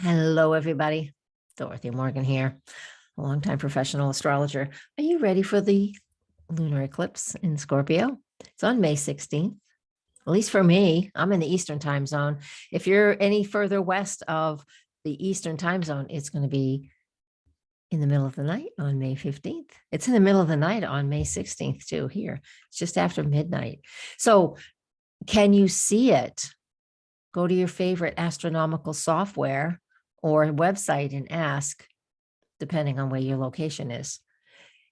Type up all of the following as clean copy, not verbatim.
Hello, everybody. Dorothy Morgan here, a longtime professional astrologer. Are you ready for the lunar eclipse in Scorpio? It's on May 16th. At least for me, I'm in the Eastern time zone. If you're any further west of the Eastern time zone, it's going to be in the middle of the night on May 15th. It's in the middle of the night on May 16th too here. It's just after midnight. So can you see it? Go to your favorite astronomical software or website and ask, depending on where your location is.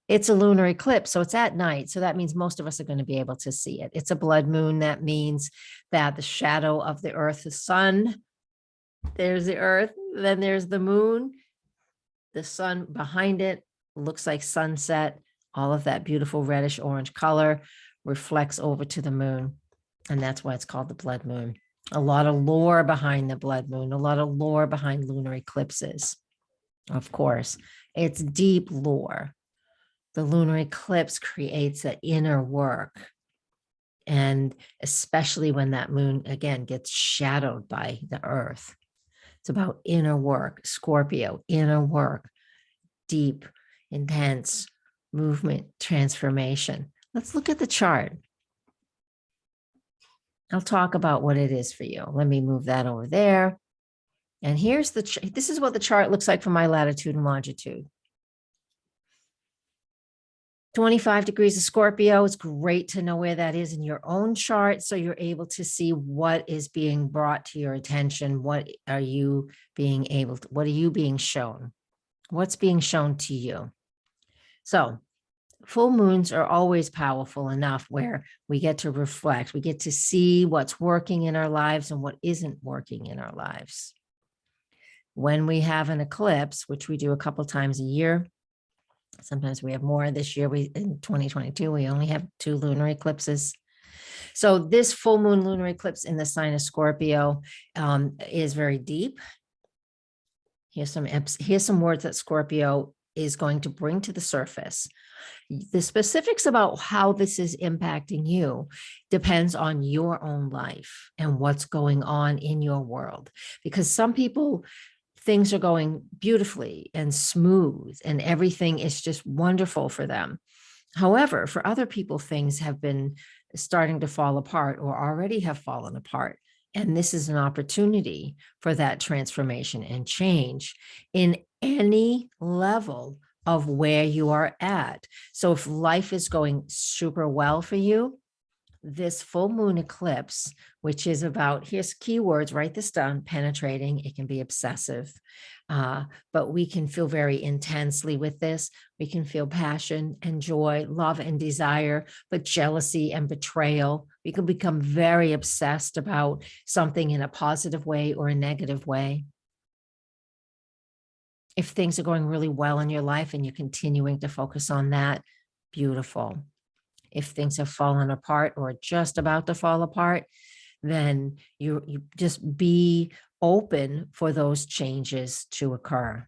It's a lunar eclipse, so it's at night. So that means most of us are going to be able to see it. It's a blood moon. That means that the shadow of the earth, the sun, there's the earth, then there's the moon, the sun behind it looks like sunset. All of that beautiful reddish orange color reflects over to the moon. And that's why it's called the blood moon. A lot of lore behind the blood moon, a lot of lore behind lunar eclipses. Of course, it's deep lore. The lunar eclipse creates an inner work. And especially when that moon, again, gets shadowed by the earth. It's about inner work, Scorpio, inner work, deep, intense movement, transformation. Let's look at the chart. I'll talk about what it is for you. Let me move that over there. And here's this is what the chart looks like for my latitude and longitude. 25 degrees of Scorpio. It's great to know where that is in your own chart, so you're able to see what is being brought to your attention. What are you being shown? What's being shown to you? So full moons are always powerful enough where we get to reflect. We get to see what's working in our lives and what isn't working in our lives. When we have an eclipse, which we do a couple times a year, sometimes we have more. This year, in 2022, we only have 2 lunar eclipses. So this full moon lunar eclipse in the sign of Scorpio is very deep. Here's some words that Scorpio is going to bring to the surface. The specifics about how this is impacting you depends on your own life and what's going on in your world. Because some people, things are going beautifully and smooth and everything is just wonderful for them. However, for other people, things have been starting to fall apart or already have fallen apart. And this is an opportunity for that transformation and change in any level of where you are at. So if life is going super well for you, this full moon eclipse, which is about, here's keywords, write this down, penetrating, it can be obsessive, but we can feel very intensely with this. We can feel passion and joy, love and desire, but jealousy and betrayal. We can become very obsessed about something in a positive way or a negative way. If things are going really well in your life and you're continuing to focus on that, beautiful. If things have fallen apart or just about to fall apart, then you just be open for those changes to occur.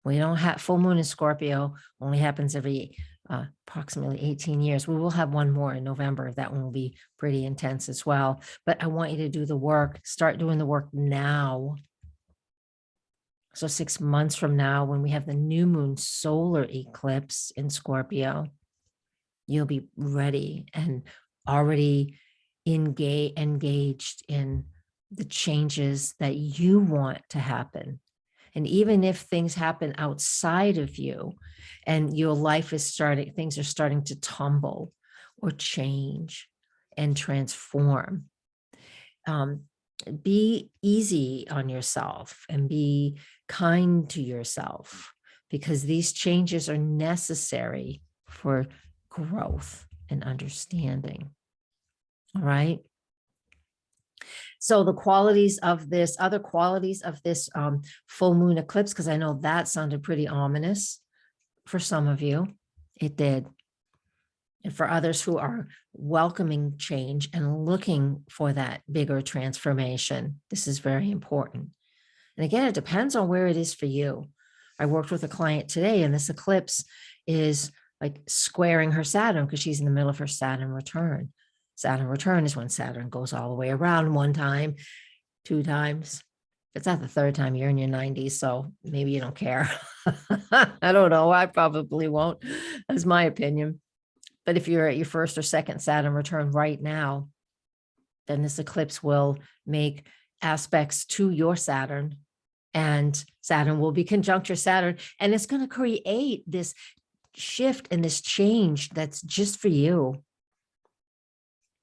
We don't have full moon in Scorpio, only happens every approximately 18 years. We will have one more in November. That one will be pretty intense as well. But I want you to do the work, start doing the work now. So 6 months from now, when we have the new moon solar eclipse in Scorpio, you'll be ready and already engaged in the changes that you want to happen. And even if things happen outside of you and your life is things are starting to tumble or change and transform, be easy on yourself and be kind to yourself, because these changes are necessary for growth and understanding. All right. So the qualities of this, other qualities of this full moon eclipse, because I know that sounded pretty ominous for some of you. It did. And for others who are welcoming change and looking for that bigger transformation, this is very important. And again, it depends on where it is for you. I worked with a client today, and this eclipse is like squaring her Saturn because she's in the middle of her Saturn return. Saturn return is when Saturn goes all the way around 1 time, 2 times, It's not the third time you're in your 90s, so maybe you don't care. I don't know. I probably won't. That's my opinion. But if you're at your first or second Saturn return right now, then this eclipse will make aspects to your Saturn, and Saturn will be conjunct your Saturn, and it's going to create this shift and this change that's just for you,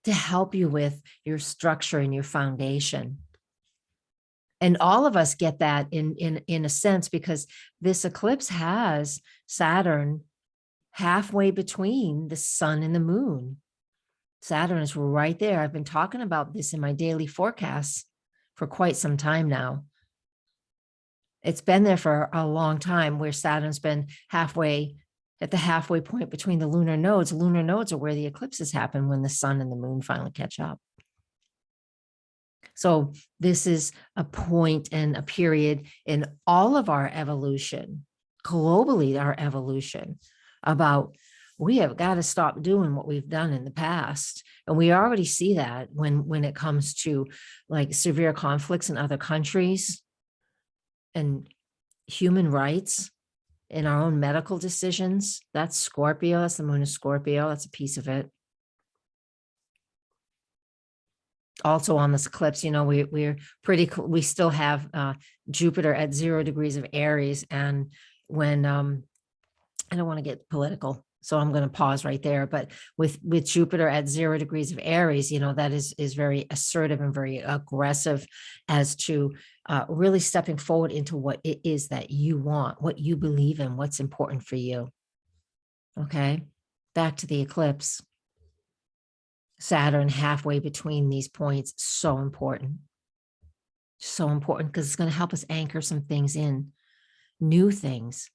to help you with your structure and your foundation. And all of us get that in a sense, because this eclipse has Saturn halfway between the sun and the moon. Saturn is right there. I've been talking about this in my daily forecasts for quite some time now. It's been there for a long time, where Saturn's been halfway, at the halfway point between the lunar nodes. Lunar nodes are where the eclipses happen, when the sun and the moon finally catch up. So this is a point and a period in all of our evolution, globally, our evolution, about we have got to stop doing what we've done in the past. And we already see that when it comes to like severe conflicts in other countries and human rights in our own medical decisions. That's Scorpio. That's the moon of Scorpio. That's a piece of it. Also on this eclipse, you know, we're pretty, we still have Jupiter at 0 degrees of Aries. And when, I don't want to get political, so I'm going to pause right there. But with Jupiter at 0 degrees of Aries, you know, that is very assertive and very aggressive as to really stepping forward into what it is that you want, what you believe in, what's important for you. Okay, back to the eclipse. Saturn halfway between these points, so important. So important, because it's going to help us anchor some things in, new things.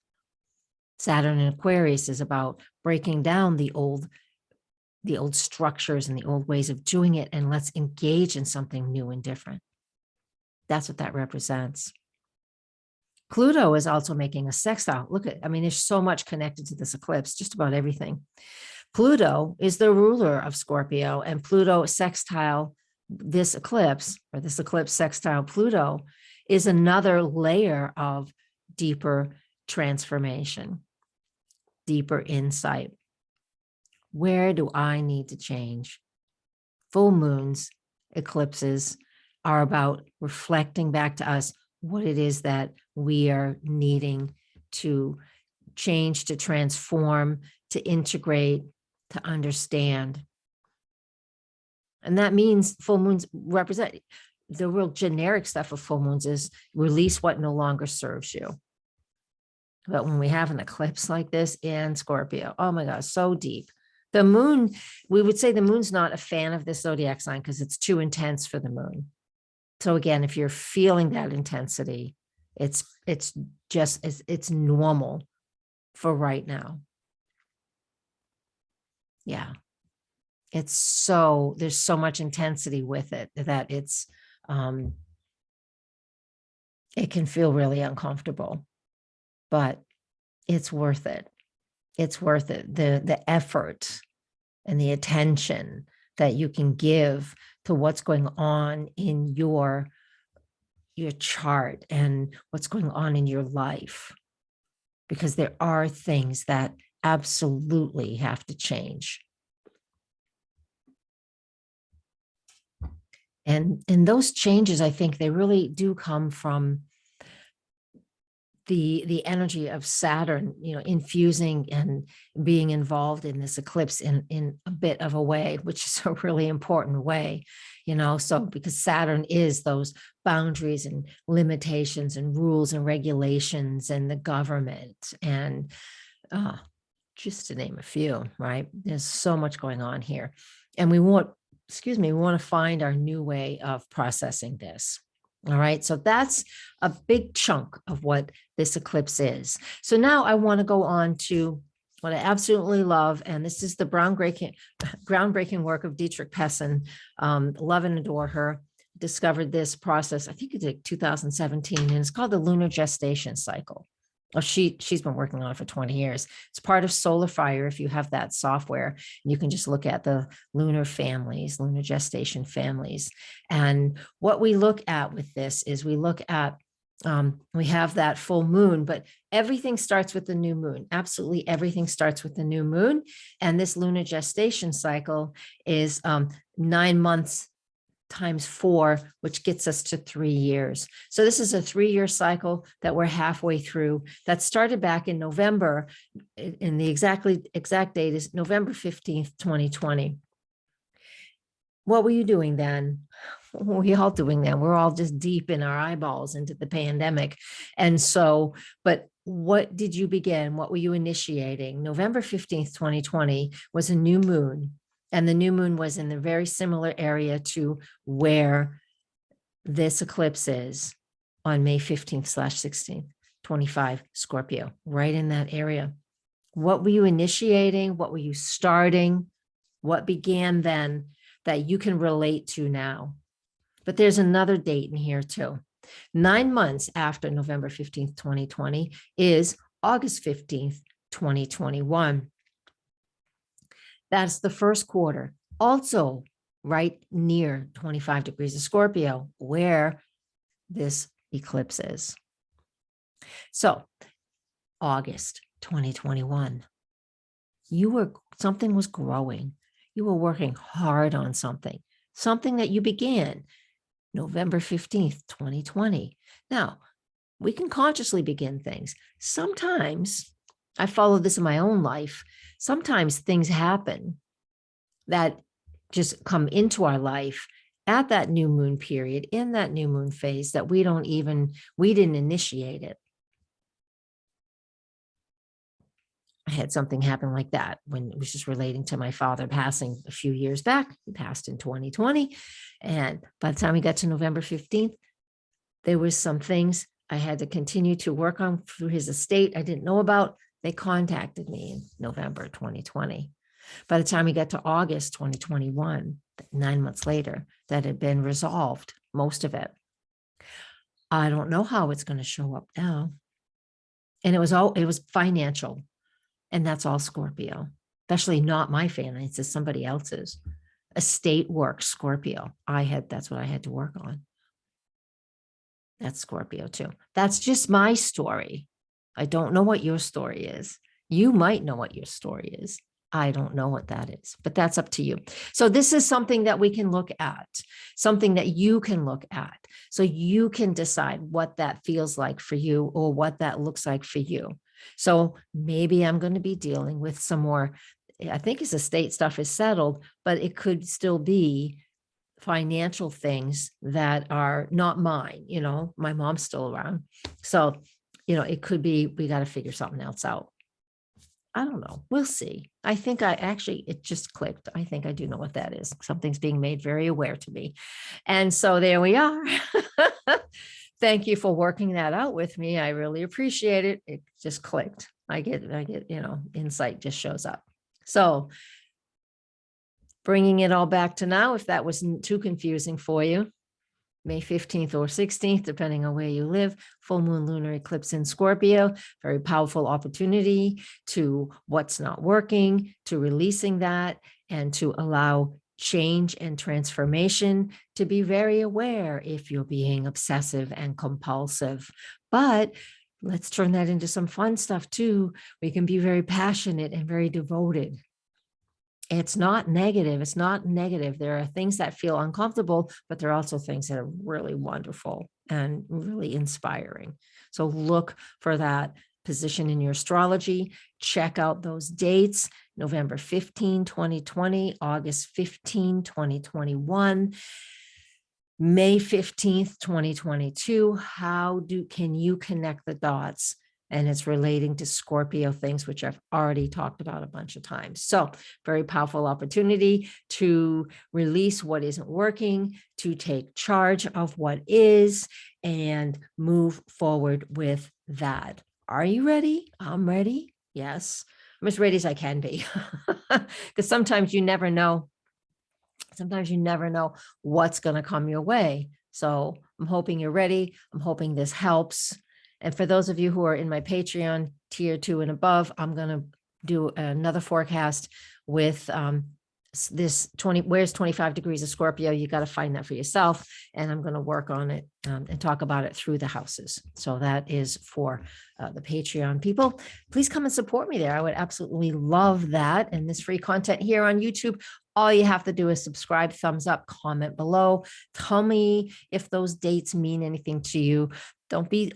Saturn in Aquarius is about breaking down the old structures and the old ways of doing it, and let's engage in something new and different. That's what that represents. Pluto is also making a sextile. Look at, I mean, there's so much connected to this eclipse, just about everything. Pluto is the ruler of Scorpio, and Pluto sextile this eclipse, or this eclipse sextile Pluto, is another layer of deeper transformation, deeper insight. Where do I need to change? Full moons, eclipses are about reflecting back to us what it is that we are needing to change, to transform, to integrate, to understand. And that means full moons represent the real generic stuff of full moons is release what no longer serves you. But when we have an eclipse like this in Scorpio, oh my God, so deep. The moon, we would say the moon's not a fan of this zodiac sign because it's too intense for the moon. So again, if you're feeling that intensity, it's normal for right now. Yeah. It's so, there's so much intensity with it that it's, it can feel really uncomfortable, but it's worth it. It's worth it. The effort and the attention that you can give to what's going on in your chart and what's going on in your life, because there are things that absolutely have to change. And those changes, I think they really do come from the energy of Saturn, you know, infusing and being involved in this eclipse in a bit of a way, which is a really important way, you know, so because Saturn is those boundaries and limitations and rules and regulations and the government and just to name a few, right? There's so much going on here. And we want to find our new way of processing this. All right. So that's a big chunk of what this eclipse is. So now I want to go on to what I absolutely love. And this is the groundbreaking work of Dietrich Pessin. Love and adore her. Discovered this process, I think it's like 2017, and it's called the lunar gestation cycle. Oh, she's been working on it for 20 years. It's part of Solar Fire if you have that software. And you can just look at the lunar families, lunar gestation families. And what we look at with this is we look at we have that full moon, but everything starts with the new moon. Absolutely everything starts with the new moon. And this lunar gestation cycle is 9 months times 4, which gets us to 3 years. So this is a 3-year cycle that we're halfway through. That started back in November, and the exact date is November 15th, 2020. What were you doing then? What were we all doing then? We're all just deep in our eyeballs into the pandemic. And so, but what did you begin? What were you initiating? November 15th, 2020 was a new moon. And the new moon was in a very similar area to where this eclipse is on May 15th/16th, 25, Scorpio, right in that area. What were you initiating? What were you starting? What began then that you can relate to now? But there's another date in here too. 9 months after November 15th, 2020 is August 15th, 2021. That's the first quarter. Also right near 25 degrees of Scorpio, where this eclipse is. So August 2021, something was growing. You were working hard on something that you began November 15th, 2020. Now, we can consciously begin things. Sometimes, I follow this in my own life, sometimes things happen that just come into our life at that new moon period, in that new moon phase, that we didn't initiate it. I had something happen like that when it was just relating to my father passing a few years back. He passed in 2020. And by the time we got to November 15th, there was some things I had to continue to work on through his estate I didn't know about. They contacted me in November 2020. By the time we got to August 2021, 9 months later, that had been resolved, most of it. I don't know how it's going to show up now. And it was financial. And that's all Scorpio, especially not my finances, somebody else's. Estate work, Scorpio. That's what I had to work on. That's Scorpio too. That's just my story. I don't know what your story is. You might know what your story is. I don't know what that is, but that's up to you. So this is something that we can look at, something that you can look at. So you can decide what that feels like for you or what that looks like for you. So maybe I'm going to be dealing with some more, I think his estate stuff is settled, but it could still be financial things that are not mine. My mom's still around. So, it could be, we got to figure something else out. I don't know. We'll see. I think it just clicked. I think I do know what that is. Something's being made very aware to me. And so there we are. Thank you for working that out with me. I really appreciate it. It just clicked. I get, insight just shows up. So bringing it all back to now, if that wasn't too confusing for you, May 15th or 16th, depending on where you live, full moon lunar eclipse in Scorpio, very powerful opportunity to what's not working, to releasing that, and to allow change and transformation, to be very aware if you're being obsessive and compulsive. But let's turn that into some fun stuff too. We can be very passionate and very devoted. It's not negative. It's not negative. There are things that feel uncomfortable, but there are also things that are really wonderful and really inspiring. So look for that position in your astrology. Check out those dates: November 15, 2020, August 15, 2021, May 15th, 2022. Can you connect the dots? And it's relating to Scorpio things, which I've already talked about a bunch of times. So very powerful opportunity to release what isn't working, to take charge of what is, and move forward with that. Are you ready? I'm ready. Yes, I'm as ready as I can be. Because sometimes you never know. Sometimes you never know what's going to come your way. So I'm hoping you're ready. I'm hoping this helps. And for those of you who are in my Patreon tier 2 and above, I'm going to do another forecast with this 20, where's 25 degrees of Scorpio? You got to find that for yourself. And I'm going to work on it and talk about it through the houses. So that is for the Patreon people. Please come and support me there. I would absolutely love that. And this free content here on YouTube, all you have to do is subscribe, thumbs up, comment below. Tell me if those dates mean anything to you. Don't be,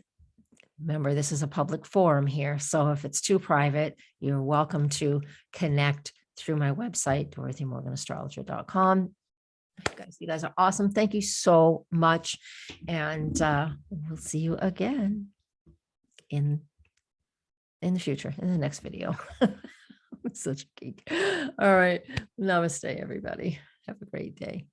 remember, this is a public forum here. So if it's too private, you're welcome to connect through my website, DorothyMorganAstrologer.com. Guys, you guys are awesome. Thank you so much. And we'll see you again in the future, in the next video. I'm such a geek. All right. Namaste, everybody. Have a great day.